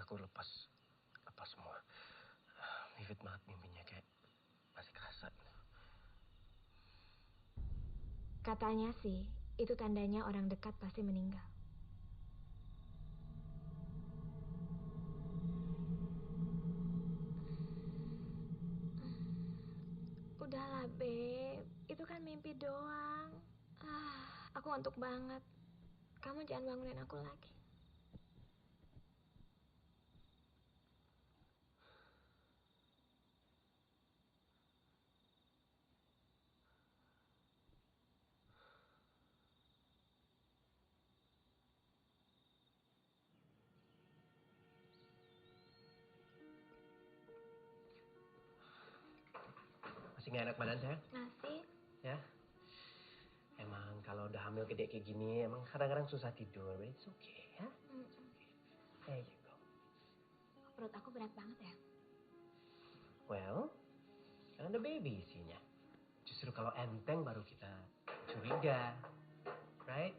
aku lepas semua. Vivid banget mimpinya, kayak masih kerasa. Katanya sih, itu tandanya orang dekat pasti meninggal. Udahlah, Beb. Itu kan mimpi doang. Aku ngantuk banget. Kamu jangan bangunin aku lagi. Masih nggak enak badan saya? Masih? Ya. Emang kalau udah hamil gede kayak gini, emang kadang-kadang susah tidur. But it's okay, ya? It's okay. There you go. Perut aku berat banget ya? Well, kan ada baby isinya. Justru kalau enteng baru kita curiga. Right?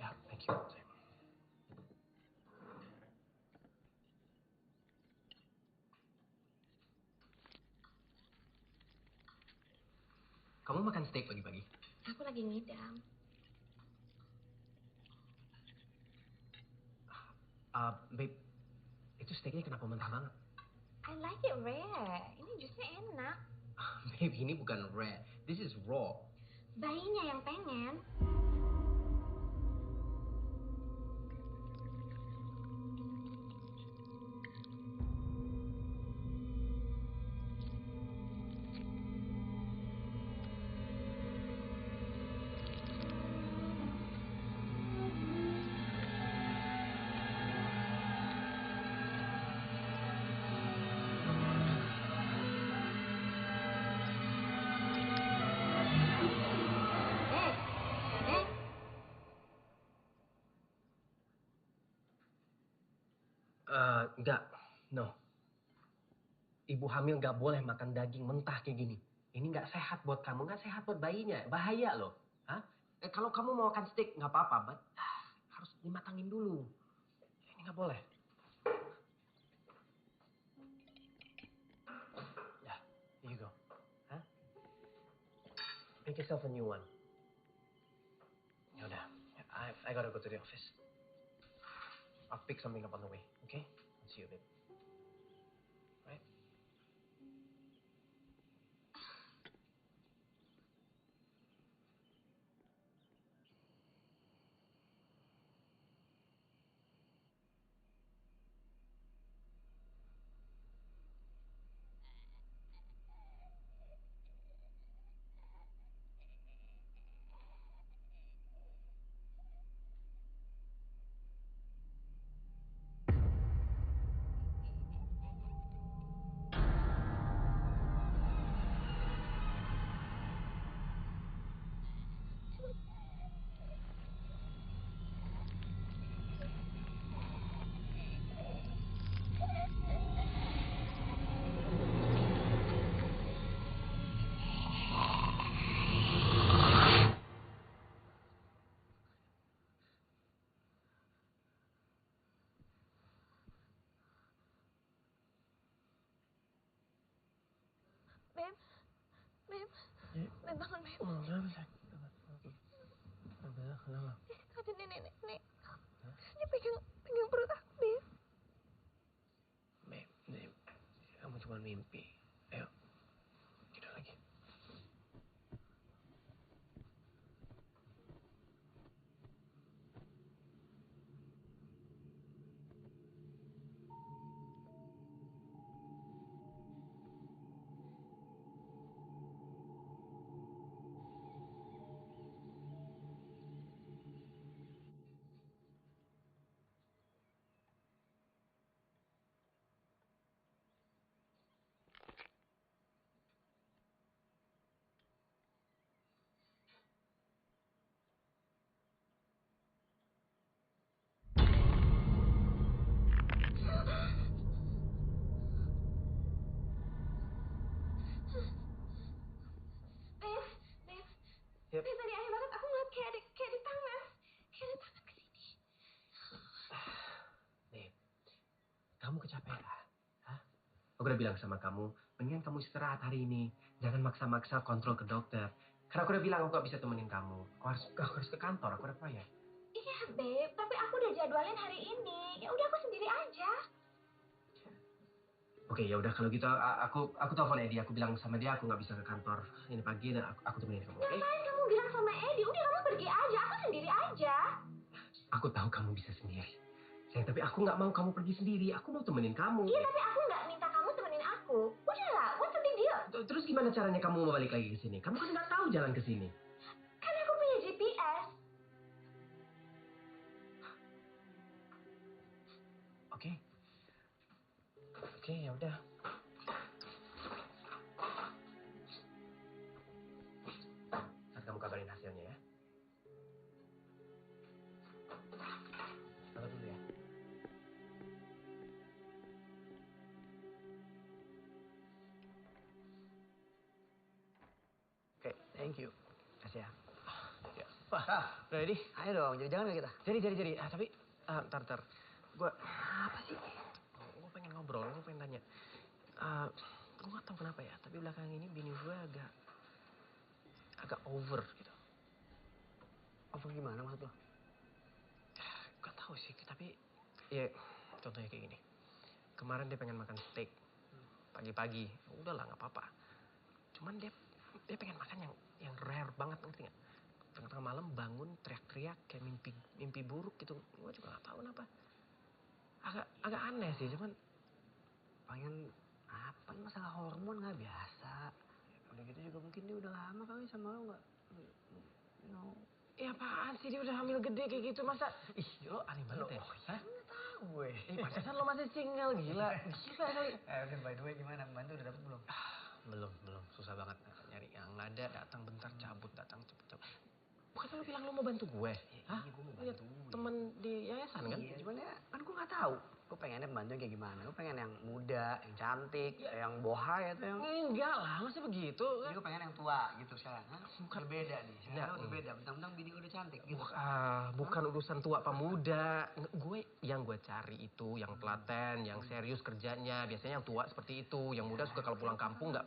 Ya, thank you. Kamu makan steak pagi-pagi? Aku lagi ngidam. Babe, itu steaknya kenapa mentah banget? I like it rare. Ini jusnya enak. Babe, ini bukan rare. This is raw. Bayinya yang pengen. Enggak, no. Ibu hamil nggak boleh makan daging mentah kayak gini. Ini nggak sehat buat kamu, nggak sehat buat bayinya. Bahaya loh. Hah? Kalau kamu mau makan steak nggak apa-apa, but harus dimatangin dulu. Ini nggak boleh. Ya, here you go. Hah? Make yourself a new one. Ya udah, I gotta go to the office. I'll pick something up on the way, okay? I'll see you, babe. Right? Beb. Beb. Beb, bangun, Beb. Kenapa? Ada nenek. Dia pegang perut aku, Beb. Babe, kamu cuma mimpi. Ayo, tidur lagi. Aku udah bilang sama kamu, mendingan kamu istirahat hari ini. Jangan maksa-maksa kontrol ke dokter. Karena aku udah bilang aku gak bisa temenin kamu. Aku harus ke kantor, aku ada proyek. Iya, Beb, tapi aku udah jadwalin hari ini. Ya udah aku sendiri aja. Oke, ya udah kalau gitu aku telepon Eddie, aku bilang sama dia aku nggak bisa ke kantor ini pagi dan aku temenin kamu. Oke? Ngapain kamu bilang sama Eddie? Udah kamu pergi aja, aku sendiri aja. Aku tahu kamu bisa sendiri. Sayang, tapi aku nggak mau kamu pergi sendiri. Aku mau temenin kamu. Iya, tapi aku nggak minta kamu temenin aku. Udahlah, what's the big deal? Terus gimana caranya kamu mau balik lagi ke sini? Kamu kan nggak tahu jalan ke sini. Kan aku punya GPS. Oke. Oke, ya udah. Nanti kamu kabarin hasilnya ya. Tunggu dulu ya. Oke, thank you. Kasih ya. Ya. Wah, ready? Ayo dong, jangan nggak kita? Jadi. Tapi, ntar. Apa sih? Gue pengen ngobrol, gue pengen tanya. Gue gak tau kenapa ya, tapi belakangan ini bini gue agak over gitu. Over gimana maksud lo? Gak tau sih, tapi ya contohnya kayak gini. Kemarin dia pengen makan steak pagi-pagi, udahlah nggak apa-apa. Cuman dia pengen makan yang rare banget, ngerti nggak? Tengah-tengah malam bangun teriak-teriak kayak mimpi buruk gitu. Gue juga nggak tahu kenapa. Agak aneh sih, cuman Pengen apa? Masalah hormon nggak biasa. Udah gitu juga mungkin dia udah lama kali sama lo nggak? No. apaan sih, dia udah hamil gede kayak gitu, masa? Ih, lo aneh banget ya? Hah? Nggak tahu gue. Pantesan lo masih single, gila. Gila kali. Udah by the way gimana? Bantu udah dapet belum? Belum. Susah banget nyari yang nggak ada, datang bentar, cabut, datang cepet. Bukan lo bilang lo mau bantu gue? Hah? Iya, gue mau Lihat bantu. temen di yayasan kan? Iya, cuman ya kan gue nggak tahu. Gue pengennya bantuin kayak gimana? Gue pengen yang muda, yang cantik, yang bohai atau yang... Enggak lah, masa begitu? Jadi gue pengen yang tua gitu sekarang. Bukan. Berbeda nih. Ya, Berbeda. Bentang-bentang bini gue udah cantik gitu. Bukan urusan tua apa muda. Yang gue cari itu yang telaten, yang serius kerjanya. Biasanya yang tua seperti itu, yang muda suka kalau pulang kampung nggak.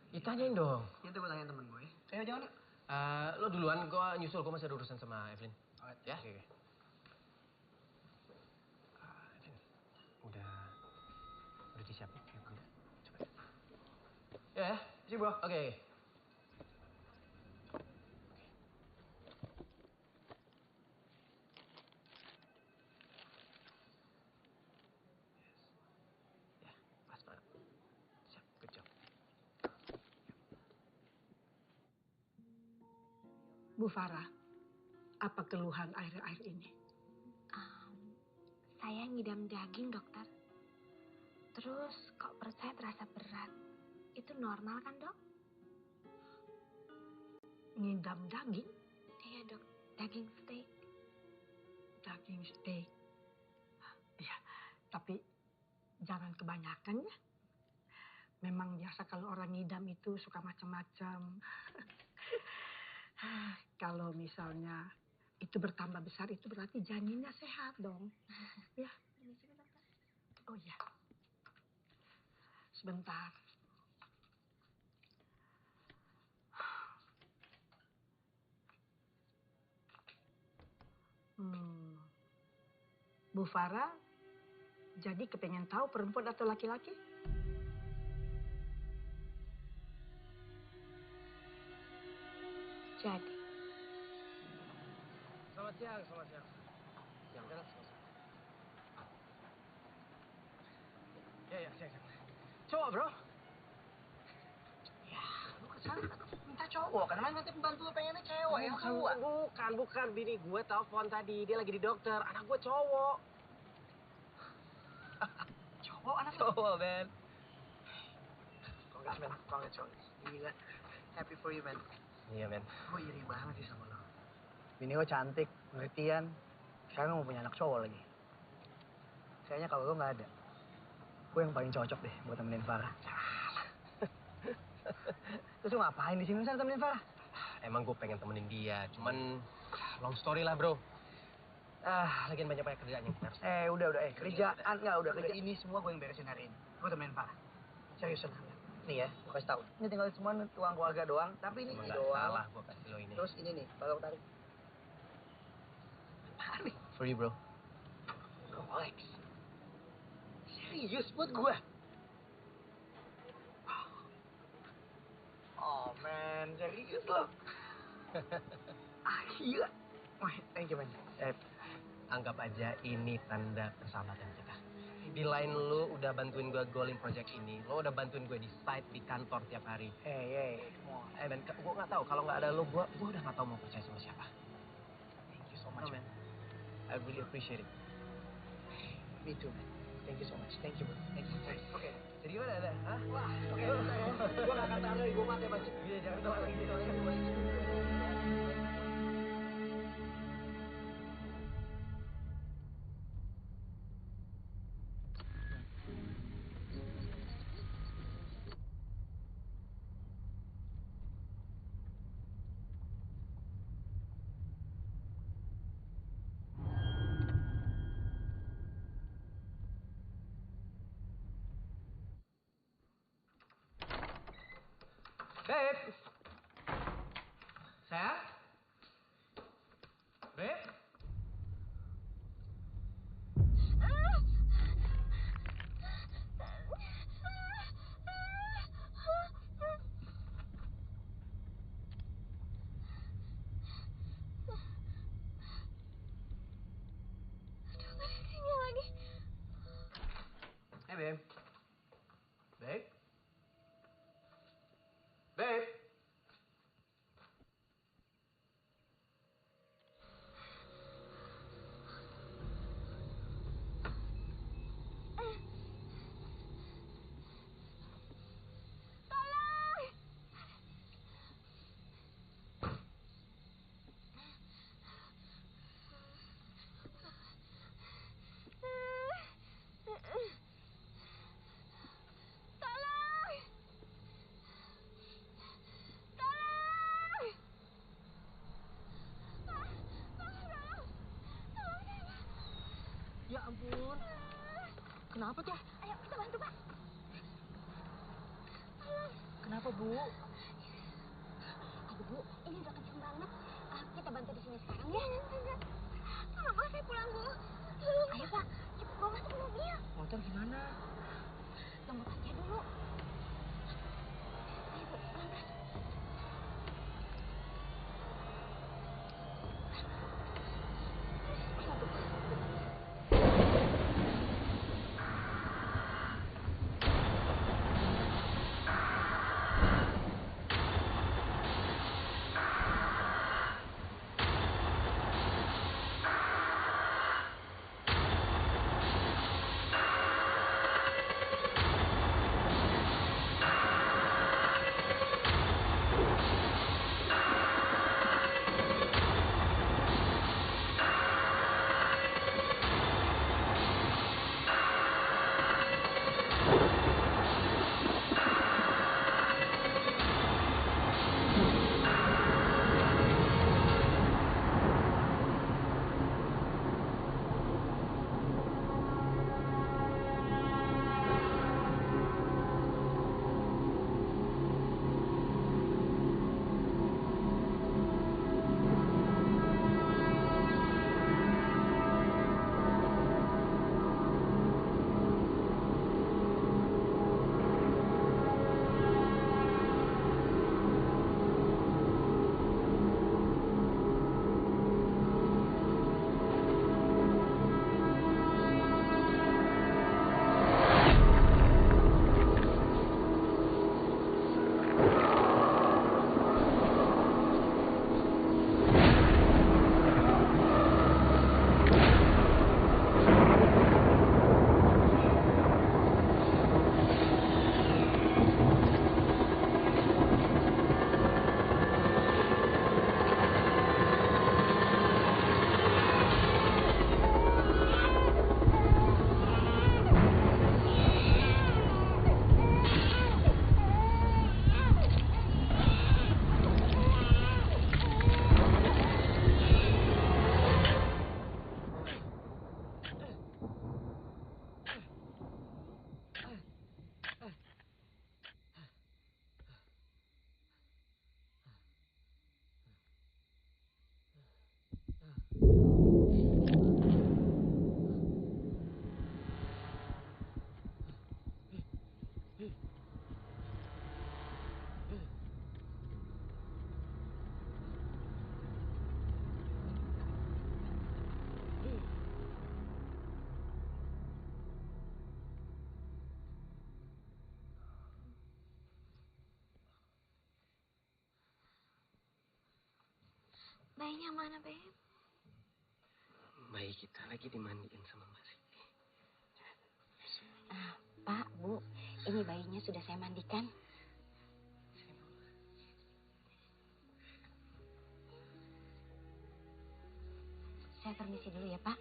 Ditanyain dong. Itu gue tanyain temen gue. Ayo jangan yuk. Lo duluan, gue nyusul. Gue masih ada urusan sama Evelyn. Ya? Oke. Evelyn, udah disiapin? Udah. Coba. Ya? Sih, bro. Oke. Ya, pas banget. Siap, good job. Bu Farah, apa keluhan akhir-akhir ini? Saya ngidam daging, dokter. Terus kok perut saya terasa berat. Itu normal kan, dok? Ngidam daging? Iya, dok. Daging steak. Daging steak. Ya, tapi jangan kebanyakan ya. Memang biasa kalau orang ngidam itu suka macam-macam. Kalau misalnya itu bertambah besar, itu berarti janinnya sehat dong. Ya. Oh ya. Sebentar. Bu Farah, jadi kepengen tahu perempuan atau laki-laki? Jadi, Selamat siang. Siang. Ya, siang. Cowok, bro. Ya, lu kesana minta cowok. Karena nanti pembantu lu pengennya cewek yang tua. Bukan. Bini gue telepon tadi. Dia lagi di dokter. Anak gue cowok. Cowok anak lu? Cowok, Ben. Congrats, man. Congrats. Gila. Happy for you, man. Iya, Ben. Gue iri banget sih sama lo. Bini gue cantik, pengertian. Sekarang mau punya anak cowok lagi. Kayaknya kalau lo nggak ada, gue yang paling cocok deh buat temenin Farah. Terus lo ngapain di sini sana temenin Farah? Emang gue pengen temenin dia. Cuman long story lah, bro. Lagian banyak kerjaan yang kita harus. Udah. Kerjaan nggak udah kerja. Ini semua gue yang beresin hari ini. Gue temenin Farah. Seriusan. Nih ya, gue kasih tau. Ini tinggal cuma uang keluarga doang, tapi ini Emang nggak doang. salah gue kasih lo ini. Terus ini nih, kalau tarik. Apaan nih? For you, bro. Rolex. Serius buat gua. Oh man, serius loh. Gila. Wah, thank you man. Anggap aja ini tanda persahabatan kita. Di lain lu udah bantuin gue goaling project ini, lo udah bantuin gue di site, di kantor tiap hari. Hey, come on. Dan gue nggak tahu kalau nggak ada lo, gue udah nggak tahu mau percaya sama siapa. Thank you so much, No, man. I really appreciate it. Me too, man. Thank you so much. Thank you, bro. Thank you. Oke, jadi gimana ada? Hah? Wah, oke. Gua nggak akan tahan lagi. Gua mati pasti. Iya, jangan doa lagi. Beb. Sayang. Beb. Hey, babe. Babe? Babe? Ya ampun. Kenapa tuh? Ayo kita bantu, Pak. Kenapa, Bu? Aduh, Bu, ini udah kenceng banget. Kita bantu di sini sekarang ya. Enggak. Tolong bawa saya pulang, Bu. Ayo, Pak. Cepat bawa masuk ke mobil. Motor gimana? Tunggu aja dulu. Ayo, Bu. Pelan-pelan. Ayo, Bu. Bayinya mana, Beb? Bayi kita lagi dimandiin sama Mas Siti. Pak, Bu, ini bayinya sudah saya mandikan. Saya permisi dulu ya, Pak.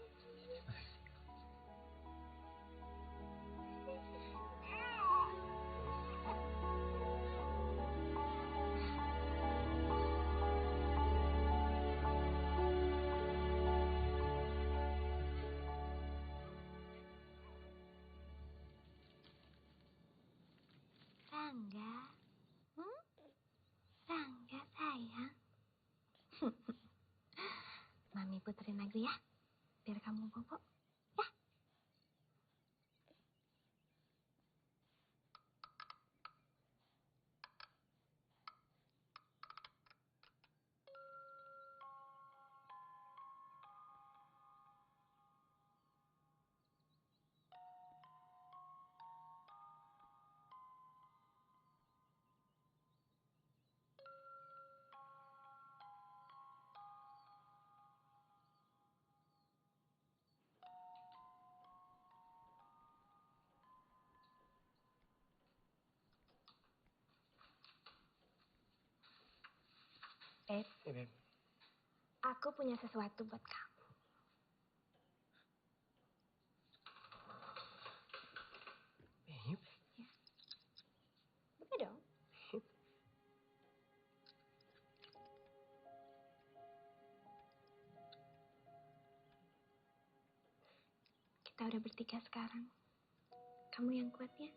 Rangga. Rangga, sayang. Mami puterin lagu ya, biar kamu bobo. Ya. Beb, Eh, Beb. aku punya sesuatu buat kamu. Beb. Buka dong. Kita udah bertiga sekarang. Kamu yang kuat ya.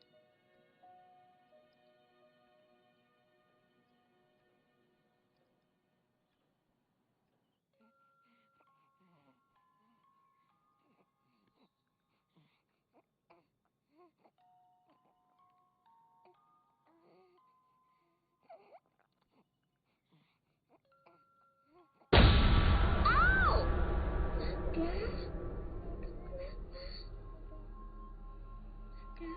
Au! Naga. Naga.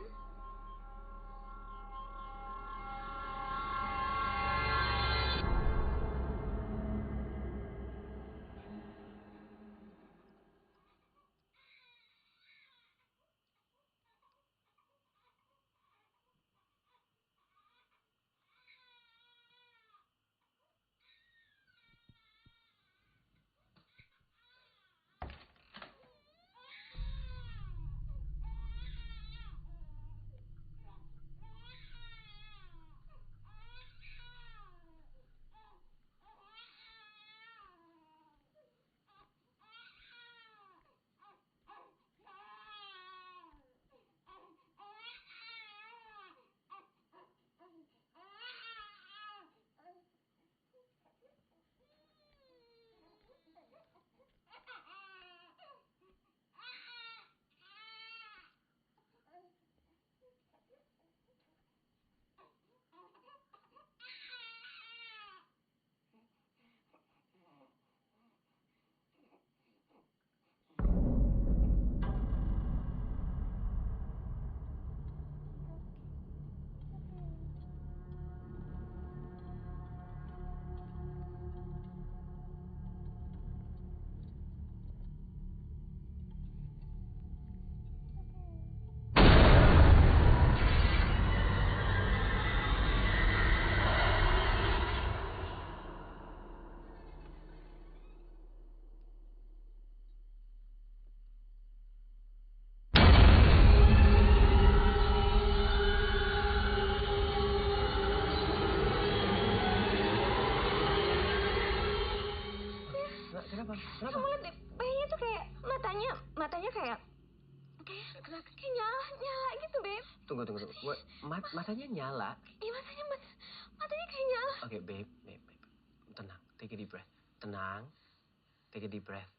Kenapa? Kamu lihat deh, bayinya tuh kayak matanya kayak nyala gitu, Beb. Tunggu. Matanya nyala. Iya, matanya kayak nyala. Oke, Beb. Tenang. Take a deep breath. Tenang. Take a deep breath.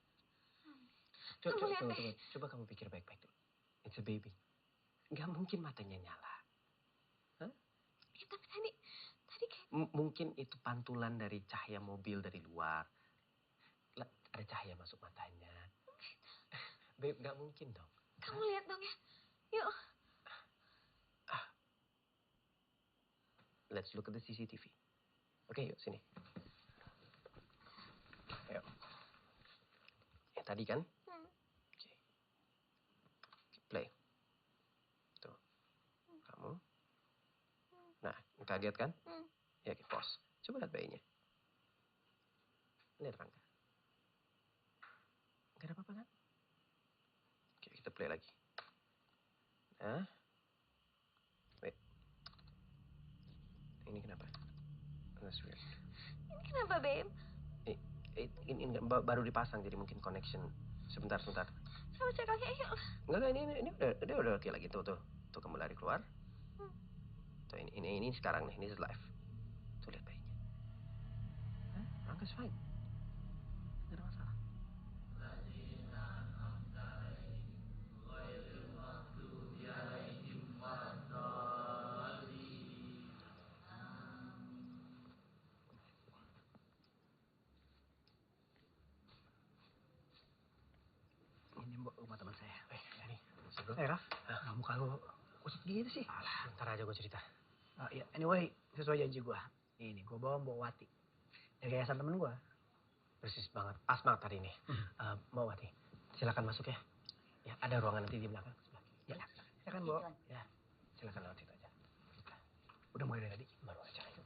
Kamu lihat deh. Tunggu. Coba kamu pikir baik-baik dulu. It's a baby. Nggak mungkin matanya nyala. Hah? Ya, tapi tadi kayak Mungkin itu pantulan dari cahaya mobil dari luar. Ada cahaya masuk matanya. Beb, nggak mungkin dong. kamu lihat dong ya. Yuk. Let's look at the CCTV. Oke, yuk sini. Ayo. Ya tadi kan? Oke. Play. Tuh. Kamu. Nah, kaget kan? Ya, pause. Coba lihat bayinya. Lihat Rangga. Gak ada apa-apa kan? Oke, kita play lagi. Nah. Wait. Ini kenapa? That's weird. Ini kenapa, Babe? Ini baru dipasang, jadi mungkin connection. Sebentar. Coba cek lagi, ayo. Enggak, ini udah oke lagi. Tuh. Tuh kamu lari keluar. Tuh, ini sekarang nih, ini is live. Tuh, lihat bayinya. Hah? Rangga's fine. Gak ada masalah. Ini Mbok, rumah teman saya. Ini. Sebelum. Raf, muka lu kusut gitu sih. Alah, ntar aja gue cerita. Ya, anyway, sesuai janji gue. Ini, gue bawa Mbok Wati. Dari yayasan temen gue. Persis banget. Pas banget hari ini. Mbak Wati, silakan masuk ya. Ya, ada ruangan nanti di belakang. Sebelah kiri. Ya, silakan Mbok. Ya, silakan lewat situ aja. Udah mulai dari tadi. Baru aja. Oke.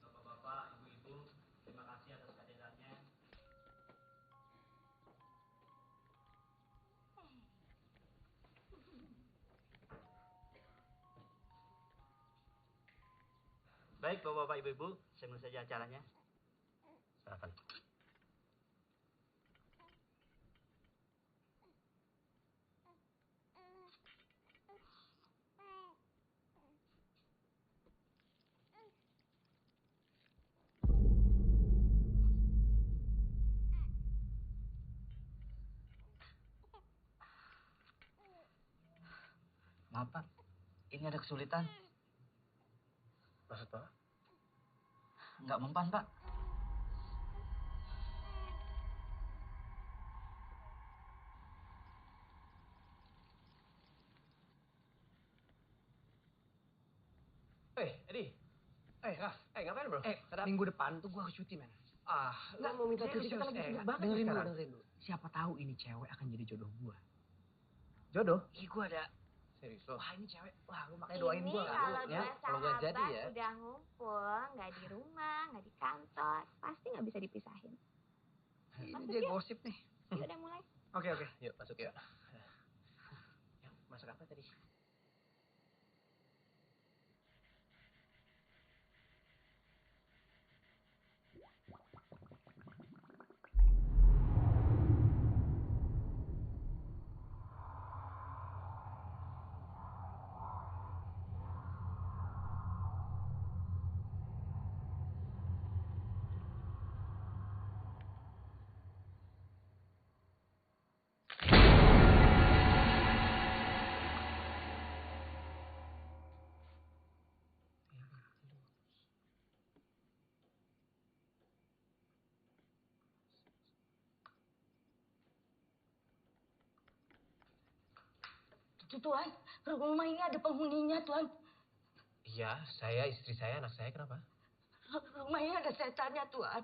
Bapak-bapak, ibu-ibu, terima kasih atas kehadirannya. Baik, bapak-bapak, ibu-ibu, saya mulai saja acaranya. Silakan. Maaf, Pak. Ini ada kesulitan. Maksud Pak? Nggak mempan, Pak. Edi. Raf. Ngapain bro? Minggu depan tuh gue harus cuti, men. Lo mau minta cuti kita kan lagi sibuk banget dengerin sekarang. dulu. Siapa tahu ini cewek akan jadi jodoh gue. Jodoh? Ih, gue ada. Serius lo? Wah, ini cewek. Wah, lu makanya doain gue. Kalau ya, dua kalau nggak sahabat jadi ya. udah ngumpul, nggak di rumah, nggak di kantor, pasti nggak bisa dipisahin. Ini dia gosip nih. Yuk udah mulai. Oke. Yuk, masuk yuk. Ya, masak apa tadi? Tuan, rumah ini ada penghuninya, Tuan. Iya, saya, istri saya, anak saya, kenapa? Rumah ini ada setannya, Tuan.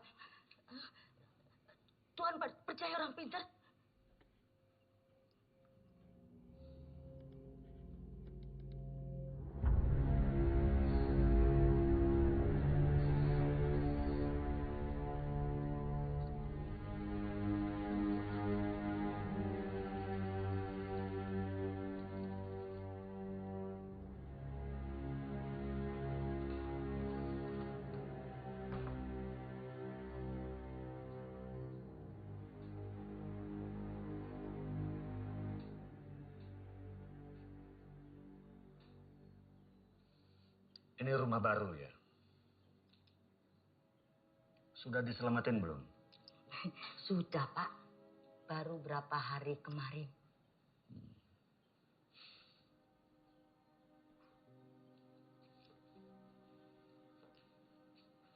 Tuan percaya orang pintar? Ini rumah baru ya? Sudah diselamatin belum? Sudah, Pak. Baru berapa hari kemarin.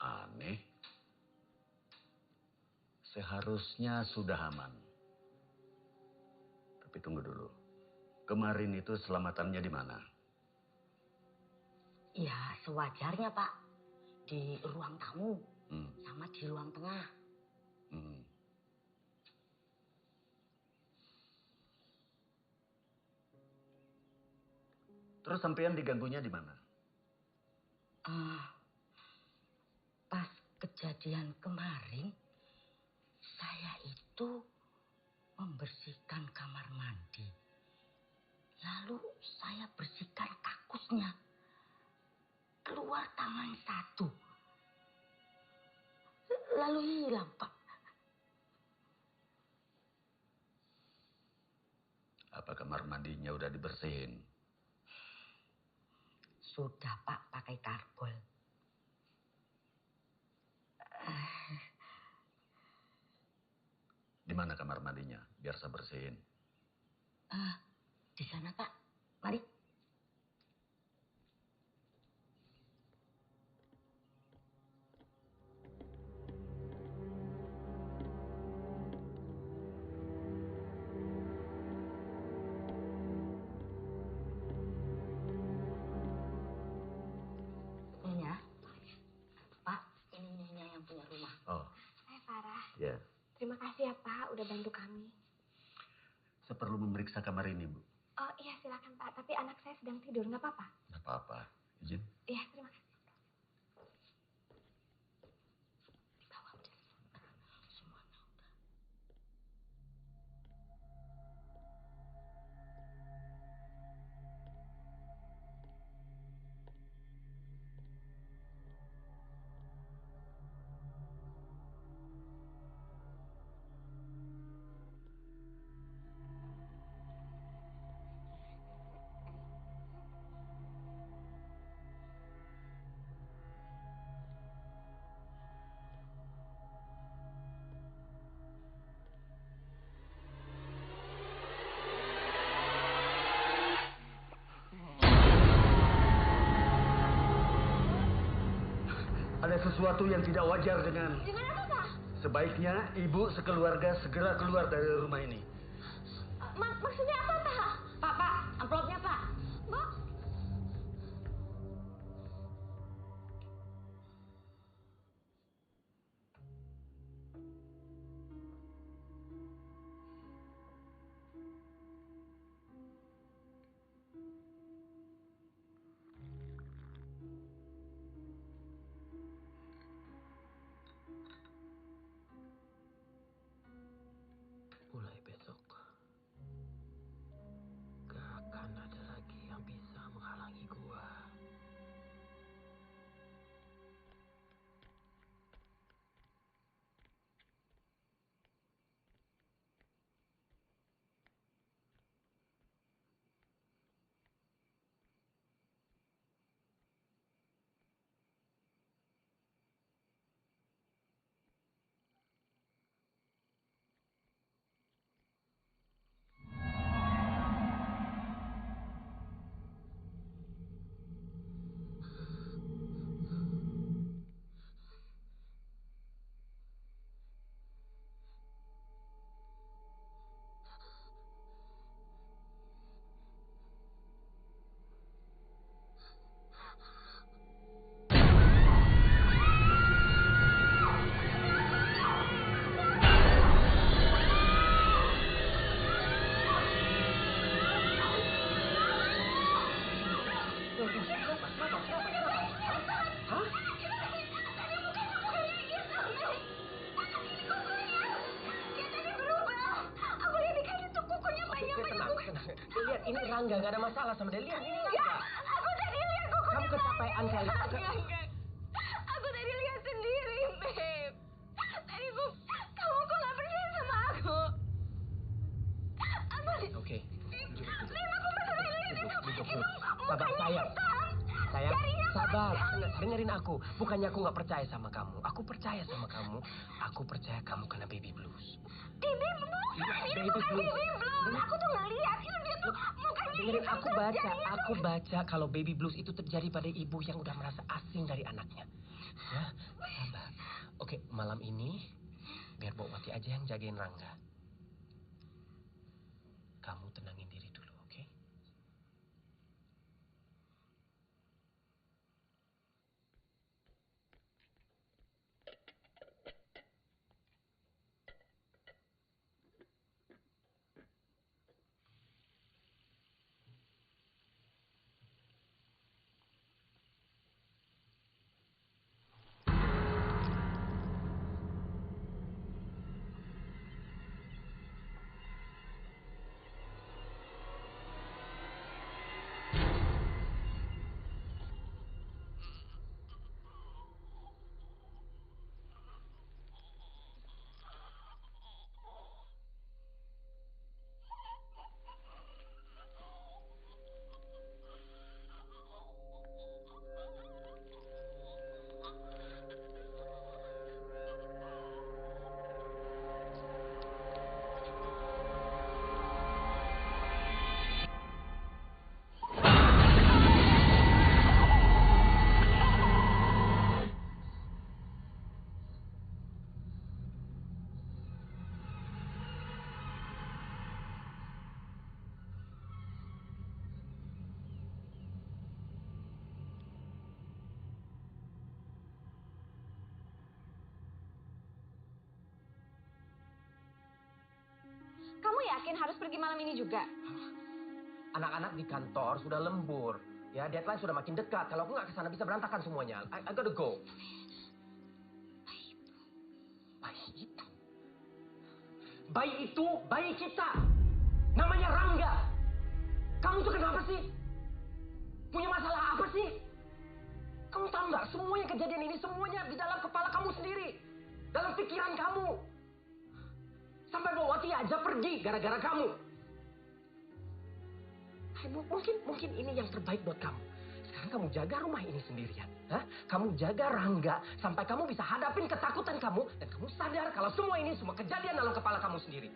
Aneh. Seharusnya sudah aman. Tapi tunggu dulu. Kemarin itu selamatannya di mana? Ya, sewajarnya, Pak. Di ruang tamu. Sama di ruang tengah. Hmm. Terus sampean diganggunya di mana? Pas kejadian kemarin, saya itu membersihkan kamar mandi. Lalu saya bersihkan kakusnya. Keluar tangan satu. Lalu hilang, Pak. Apa kamar mandinya udah dibersihin? Sudah, Pak, pakai karbol. Di mana kamar mandinya? Biar saya bersihin. Di sana, Pak. Mari. Nyonya. Pak, ini Nyonya yang punya rumah. Oh, Saya Farah. ya. Terima kasih ya Pak, udah bantu kami. Saya perlu memeriksa kamar ini, Bu. Oh iya silakan Pak, tapi anak saya sedang tidur, nggak apa-apa? Nggak apa-apa. Izin? Iya, terima kasih. Dibawa udah. Semuanya udah. Ada sesuatu yang tidak wajar dengan... Dengan apa Pak? Sebaiknya ibu sekeluarga segera keluar dari rumah ini. Maksudnya apa Pak? Pak, amplopnya, Pak. Mbak? Mulai besok, gak akan ada lagi yang bisa menghalangi gua. Lihat, ini Rangga, gak ada masalah sama dia. Lihat, ini Rangga. Aku tadi lihat kukunya. Kamu kecapean kali. Enggak. Aku tadi lihat sendiri, Beb. Tadi kamu kok nggak percaya sama aku? Oke. Beb, aku beneran lihat itu. Duduk. Itu Sabar, mukanya sayang. hitam. Sayang, Jarinya sabar. panjang. Dengerin aku. Bukannya aku nggak percaya sama kamu. Aku percaya sama kamu. Aku percaya kamu kena baby blues. Baby blues. Iya, Ini baby bukan blues. baby blues. Aku tuh ngeliat. Itu dia tuh mukanya Dengerin hitam aku terus baca. jarinya Aku baca kalau baby blues itu terjadi pada ibu yang udah merasa asing dari anaknya. Ya, sabar. Oke, malam ini biar Mbak Wati aja yang jagain Rangga. Kamu tenangin diri dulu, oke? yakin harus pergi malam ini juga? Anak-anak di kantor sudah lembur. Ya, deadline sudah makin dekat. Kalau aku nggak ke sana bisa berantakan semuanya. I gotta go. Bayi itu? Bayi itu bayi kita. Namanya Rangga. Kamu tuh kenapa sih? Punya masalah apa sih? Kamu tahu nggak? Semua yang kejadian ini semuanya di dalam kepala kamu sendiri. Dalam pikiran kamu. Sampai bawa Wati aja pergi gara-gara kamu. Mungkin ini yang terbaik buat kamu. Sekarang kamu jaga rumah ini sendirian. Hah? Kamu jaga Rangga sampai kamu bisa hadapin ketakutan kamu. Dan kamu sadar kalau semua ini semua kejadian dalam kepala kamu sendiri.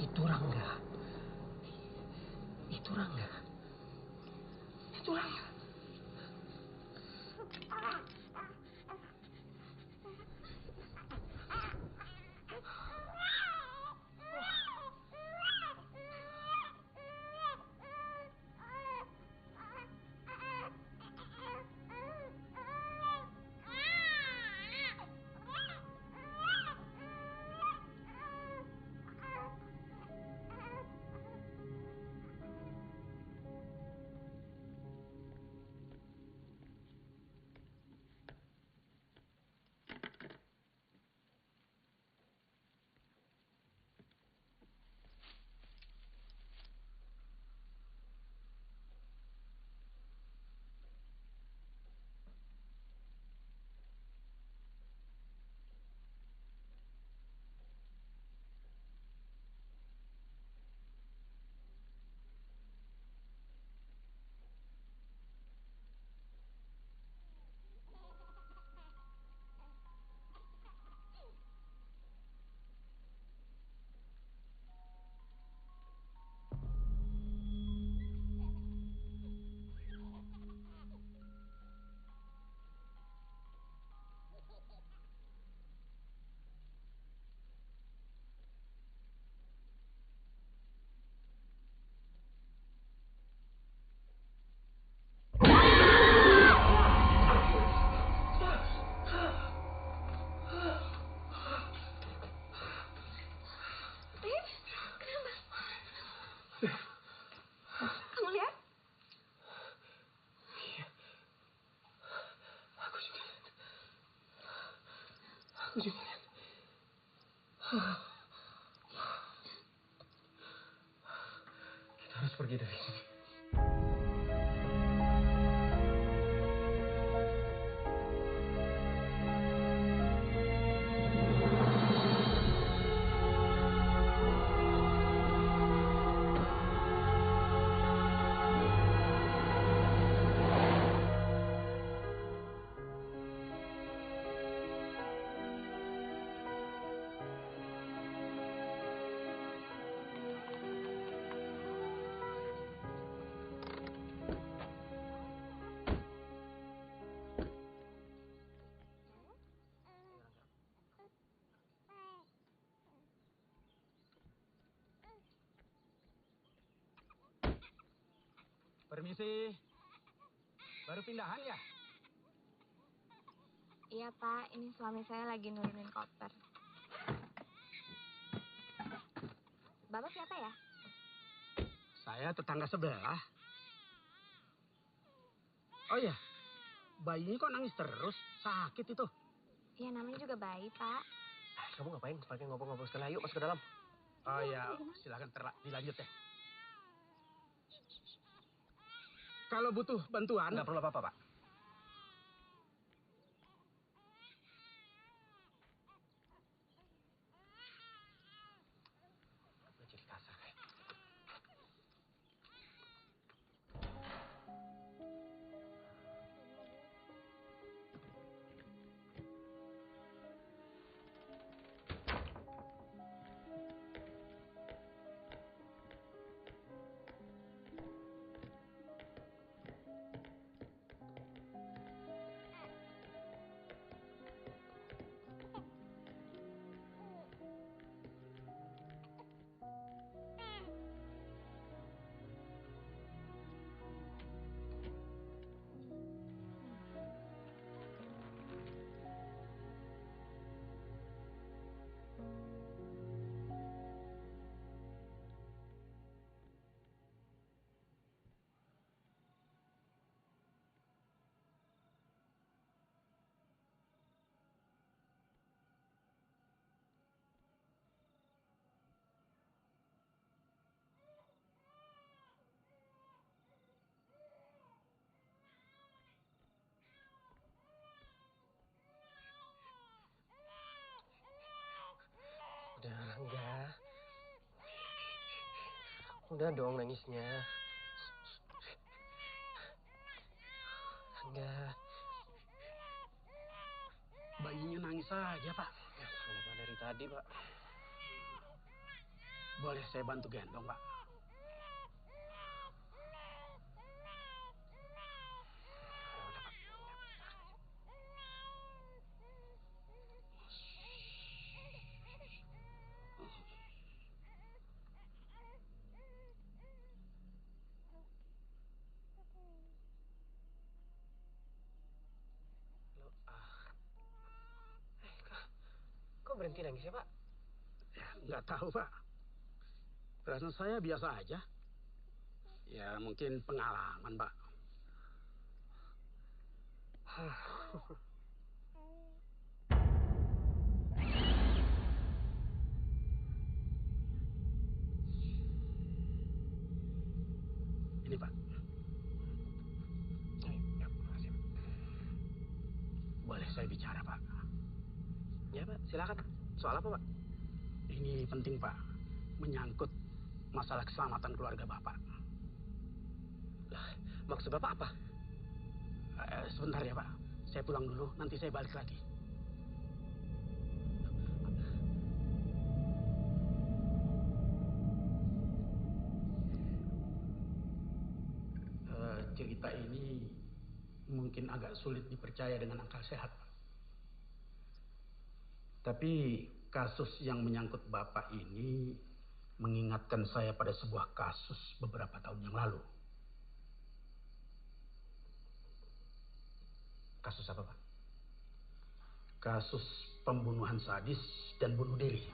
Itu Rangga. Itu Rangga. Itu Rangga. Aku juga lihat. Kita harus pergi dari sini. Permisi. Baru pindahan ya? Iya, Pak. Ini suami saya lagi nurunin koper. Bapak siapa ya? Saya tetangga sebelah. Oh iya, bayinya kok nangis terus? Sakit itu. Ya, namanya juga bayi, Pak. Kamu ngapain? Pakai ngobrol-ngobrol sekali. Ayo masuk ke dalam. Oh iya, silakan dilanjut ya. Kalau butuh bantuan... Nggak perlu apa-apa, Pak. Jadi kasar kayak. Udah, enggak. Udah dong nangisnya. Enggak. Bayinya nangis saja, Pak. Ya, kenapa dari tadi, Pak? Boleh saya bantu gendong, Pak? Ya udah, Pak. Lo, kok berhenti nangis ya, Pak? Ya, nggak tahu, Pak. Perasaan saya biasa aja. Ya, mungkin pengalaman, Pak. Ini, Pak. Ya, makasih, Pak. Boleh saya bicara, Pak? Ya, Pak, silakan. Soal apa, Pak? Ini penting, Pak. Menyangkut masalah keselamatan keluarga Bapak. Lah, maksud Bapak apa? Sebentar ya, Pak. Saya pulang dulu, nanti saya balik lagi. Cerita ini mungkin agak sulit dipercaya dengan akal sehat, Pak. Tapi kasus yang menyangkut Bapak ini mengingatkan saya pada sebuah kasus beberapa tahun yang lalu. Kasus apa, Pak? Kasus pembunuhan sadis dan bunuh diri.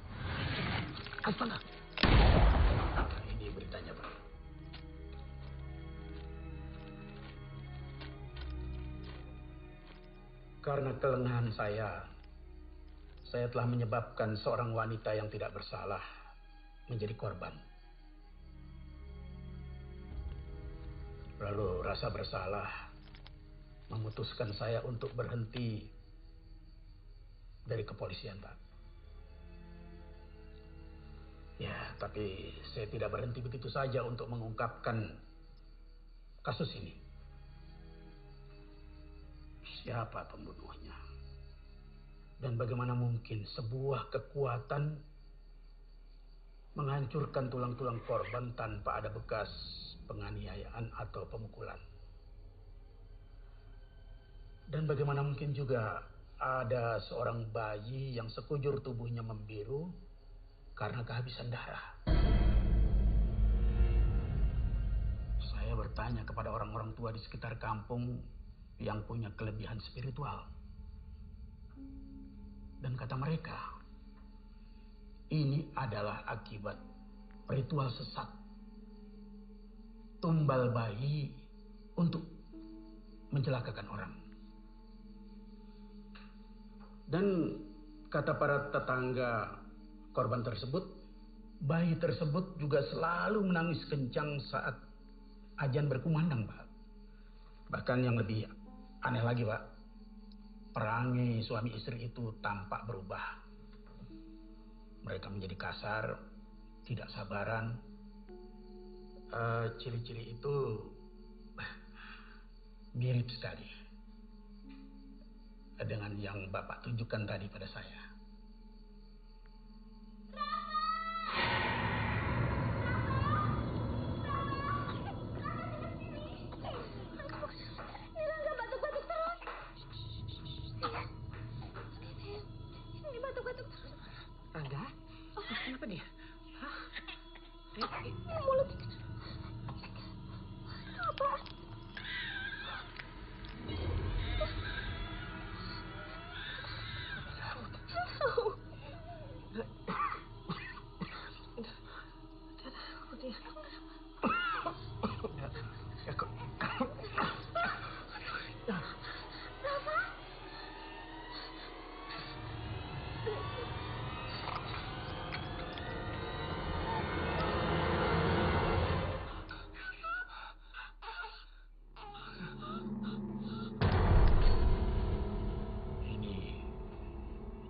Astaga. Nah, ini beritanya, Pak. Karena kelengahan saya telah menyebabkan seorang wanita yang tidak bersalah menjadi korban. Lalu rasa bersalah memutuskan saya untuk berhenti dari kepolisian, Pak. Ya, tapi saya tidak berhenti begitu saja untuk mengungkapkan kasus ini. Siapa pembunuhnya? Dan bagaimana mungkin sebuah kekuatan menghancurkan tulang-tulang korban tanpa ada bekas penganiayaan atau pemukulan? Dan bagaimana mungkin juga ada seorang bayi yang sekujur tubuhnya membiru karena kehabisan darah? Saya saya bertanya kepada orang-orang tua di sekitar kampung yang punya kelebihan spiritual. Dan kata mereka, ini adalah akibat ritual sesat. Tumbal bayi untuk mencelakakan orang. Dan kata para tetangga korban tersebut, bayi tersebut juga selalu menangis kencang saat azan berkumandang, Pak. Bahkan yang lebih aneh lagi, Pak, perangai suami istri itu tampak berubah. Mereka menjadi kasar, tidak sabaran. Ciri-ciri itu mirip sekali dengan yang Bapak tunjukkan tadi pada saya. Ini batuk-batuk terus. Rangga? Kenapa dia? Hah? Ini mulutnya. Apa?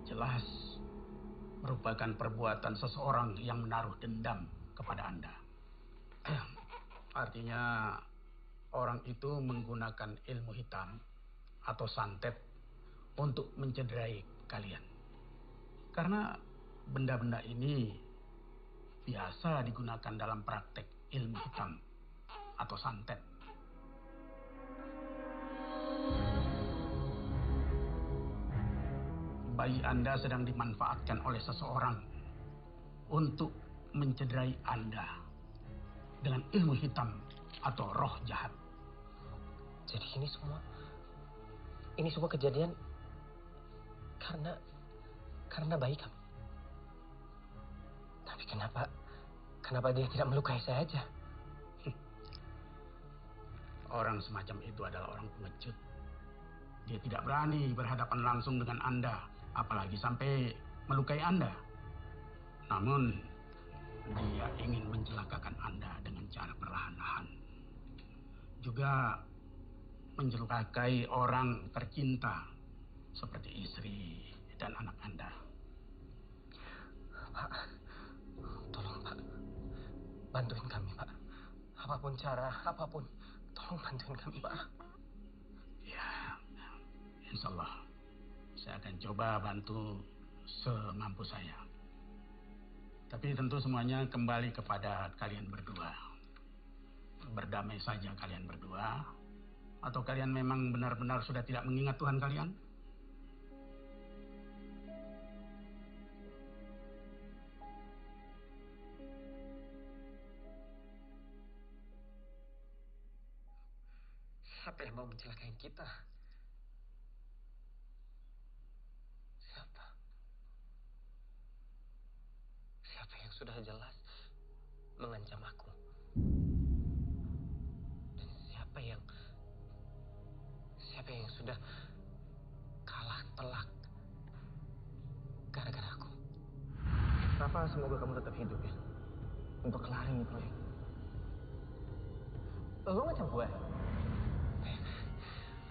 Jelas merupakan perbuatan seseorang yang menaruh dendam kepada Anda. Artinya orang itu menggunakan ilmu hitam atau santet untuk mencederai kalian. Karena benda-benda ini biasa digunakan dalam praktek ilmu hitam atau santet. Bayi Anda sedang dimanfaatkan oleh seseorang untuk mencederai Anda dengan ilmu hitam atau roh jahat. Jadi ini semua kejadian karena bayi kami. Tapi kenapa dia tidak melukai saya aja? Orang semacam itu adalah orang pengecut. Dia tidak berani berhadapan langsung dengan Anda, apalagi sampai melukai Anda. Namun, dia ingin mencelakakan Anda dengan cara perlahan-lahan. Juga mencelakai orang tercinta seperti istri dan anak Anda. Pak, tolong Pak, bantuin kami Pak. Apapun cara, tolong bantuin kami Pak. Ya, insya Allah saya akan coba bantu semampu saya. Tapi tentu semuanya kembali kepada kalian berdua. Berdamai saja kalian berdua. Atau kalian memang benar-benar sudah tidak mengingat Tuhan kalian? Siapa yang mau mencelakai kita? Siapa? Siapa yang sudah jelas mengancam aku? Dan siapa yang sudah kalah telak gara-gara aku? Rafa, semoga kamu tetap hidup ya. Untuk kelarin nih proyek. Lu ngecam gue?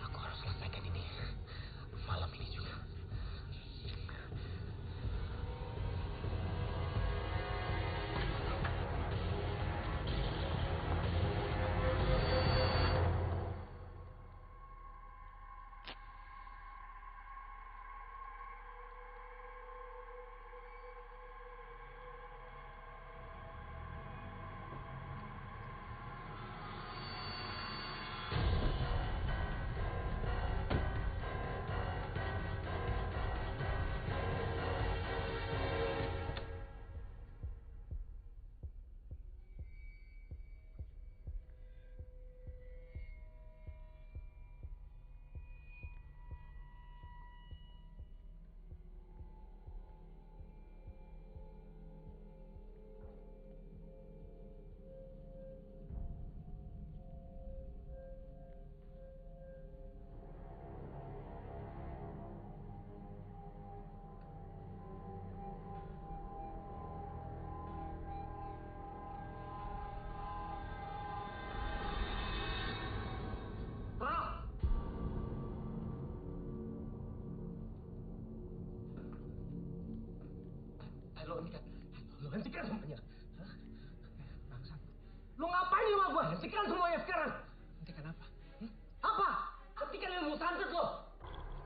Aku harus selesaikan ini malam ini juga. Lo hentikan semuanya. Hah? Bangsat. Lo ngapain di rumah gua? Hentikan semuanya sekarang. Hentikan apa? Apa? Hentikan ilmu santet lo.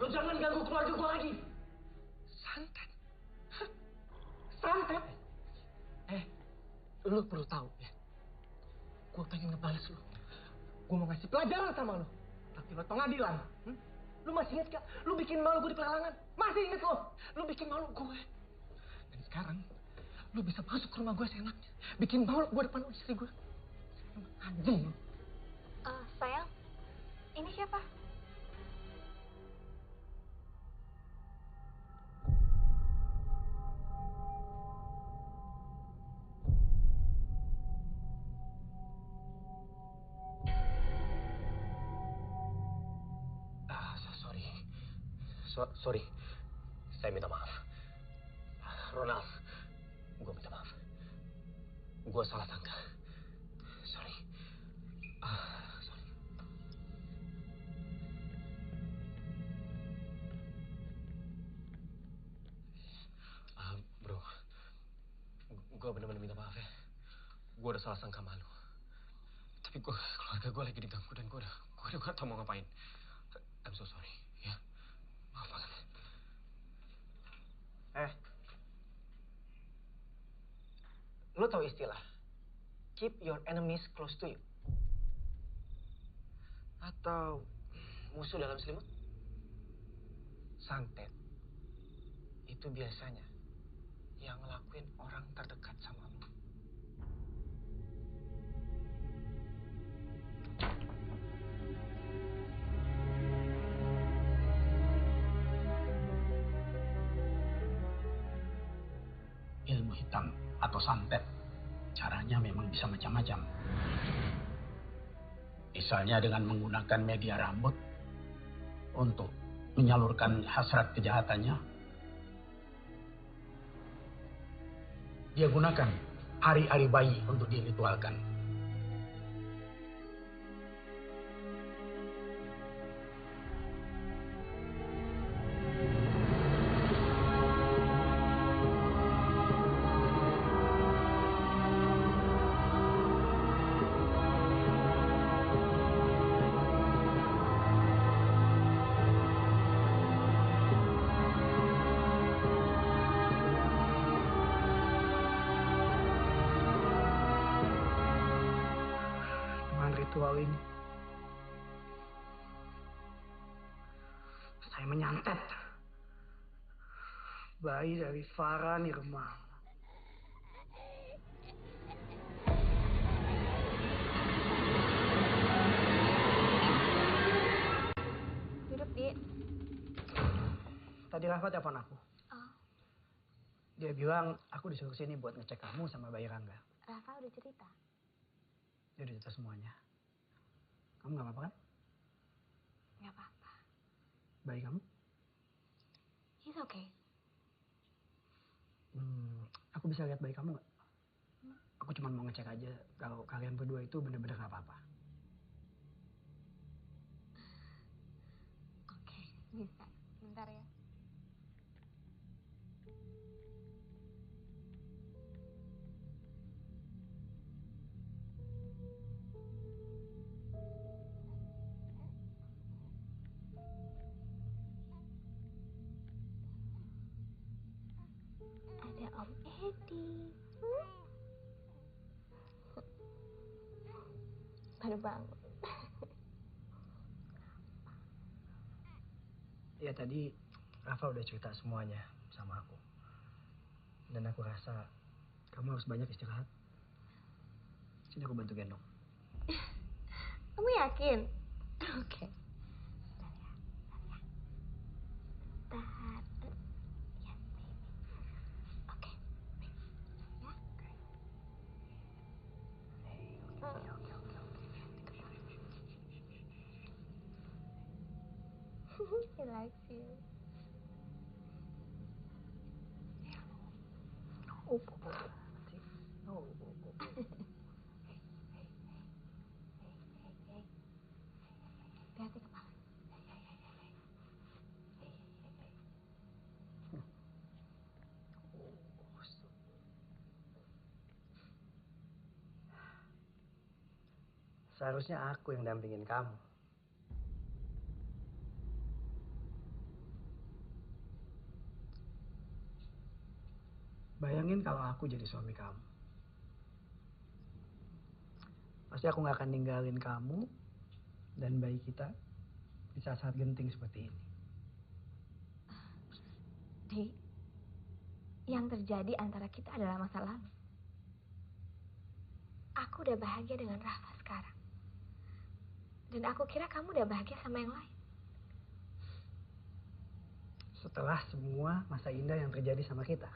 Lo jangan ganggu keluarga gua lagi. Santet? Hah? Santet? Lo perlu tahu ya. Gua pengen ngebales lo. Gua mau ngasih pelajaran sama lo. Tapi lo pengadilan. Lu masih inget gak? Lu bikin malu gue di pelelangan. Masih inget lo? Lu bikin malu gue. Dan sekarang, lu bisa masuk ke rumah gue seenaknya. Bikin malu gue depan istri gue. Emang anjing. Sayang, ini siapa? Sorry. Saya minta maaf. Ronald, gue minta maaf. Gue salah sangka. Sorry. Sorry. Bro, gue bener-bener minta maaf ya. Gue udah salah sangka malu. Tapi keluarga gue lagi diganggu dan gue udah gak tau mau ngapain. I'm so sorry, ya. Maaf banget. Lo tau istilah keep your enemies close to you? Atau musuh dalam selimut? Santet itu biasanya yang ngelakuin orang terdekat sama lo. Ilmu hitam atau santet, caranya memang bisa macam-macam. Misalnya dengan menggunakan media rambut untuk menyalurkan hasrat kejahatannya. Dia gunakan ari-ari bayi untuk diritualkan. Ritual ini saya menyantet bayi dari Farah Nirmal. Duduk, Di. Tadi Rafa telepon aku. Oh, Dia bilang aku disuruh sini buat ngecek kamu sama bayi Rangga. Rafa udah cerita. Dia udah cerita semuanya. Kamu gak apa-apa kan? Nggak apa-apa. Bayi kamu? He's okay. Aku bisa lihat bayi kamu gak? Aku cuma mau ngecek aja kalau kalian berdua itu bener-bener gak apa-apa. Oke, bisa. Bentar ya. Ada Om Edi. Baru bangun. Ya tadi Rafa udah cerita semuanya sama aku. Dan aku rasa kamu harus banyak istirahat. Sini aku bantu gendong. Kamu yakin? Oke. Bentar. Yes, baby. Oke. Ya. He likes you. Hati-hati kepala. Seharusnya aku yang dampingin kamu. Bayangin kalau aku jadi suami kamu. Pasti aku gak akan ninggalin kamu dan bayi kita di saat-saat genting seperti ini. Di, yang terjadi antara kita adalah masa lalu. Aku udah bahagia dengan Rafa sekarang. Dan aku kira kamu udah bahagia sama yang lain. Setelah semua masa indah yang terjadi sama kita.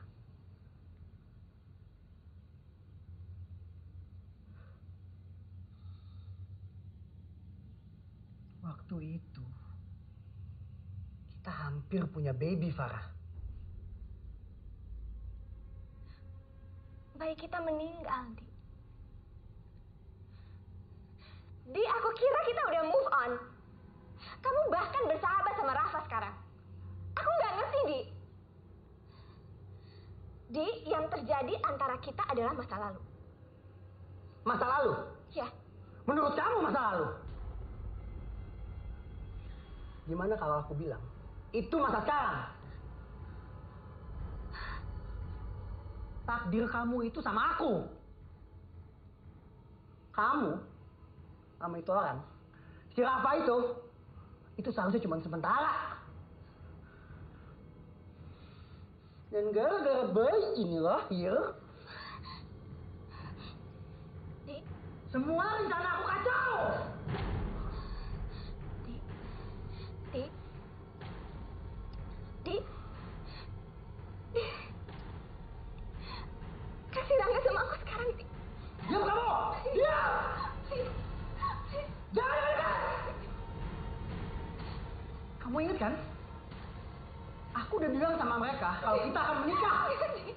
Waktu itu, kita hampir punya baby, Farah. Bayi kita meninggal, Di. Di, aku kira kita udah move on. Kamu bahkan bersahabat sama Rafa sekarang. Aku nggak ngerti, Di. Di, yang terjadi antara kita adalah masa lalu. Masa lalu? Ya. Menurut kamu masa lalu? Gimana kalau aku bilang, itu masa sekarang? Takdir kamu itu sama aku. Kamu sama itu orang, si Rafa itu seharusnya cuma sementara. Dan gara-gara bayi ini lahir, Di, semua rencana aku kacau. Di, Di, kasih Rangga sama aku sekarang, Di. Diam kamu! Diam! Jangan dekat! Kamu ingat kan? Aku udah bilang sama mereka kalau kita akan menikah. Di.